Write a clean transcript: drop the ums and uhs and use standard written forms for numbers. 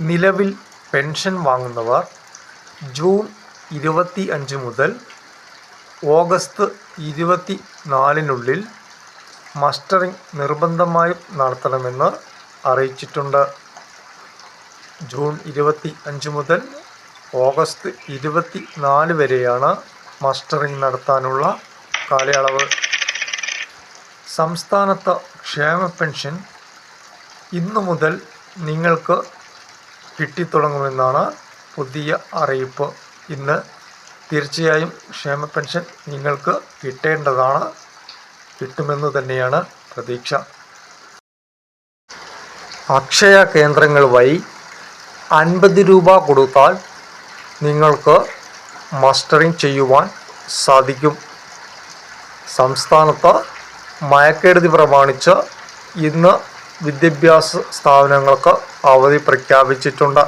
നിലവിൽ pension വാങ്ങുന്നവർ June 25 മുതൽ August 24-നുള്ളിൽ mustering നിർബന്ധമായും നടത്തണമെന്ന് അറിയിച്ചിട്ടുണ്ട്. ജൂൺ 25 മുതൽ ഓഗസ്റ്റ് 24 വരെയാണ് മസ്റ്ററിംഗ് നടത്താനുള്ള കാലയളവ്. സംസ്ഥാനത്ത് ക്ഷേമ പെൻഷൻ ഇന്നു മുതൽ നിങ്ങൾക്ക് കിട്ടിത്തുടങ്ങുമെന്നാണ് പുതിയ അറിയിപ്പ്. ഇന്ന് തീർച്ചയായും ക്ഷേമ പെൻഷൻ നിങ്ങൾക്ക് കിട്ടേണ്ടതാണ്. കിട്ടുമെന്ന് തന്നെയാണ് പ്രതീക്ഷ. അക്ഷയ കേന്ദ്രങ്ങൾ വഴി 50 രൂപ കൊടുത്താൽ നിങ്ങൾക്ക് മസ്റ്ററിംഗ് ചെയ്യുവാൻ സാധിക്കും. സംസ്ഥാനത്ത് മഴക്കെടുതി പ്രമാണിച്ച് ഇന്ന് വിദ്യാഭ്യാസ സ്ഥാപനങ്ങൾക്ക് അവധി പ്രഖ്യാപിച്ചിട്ടുണ്ട്.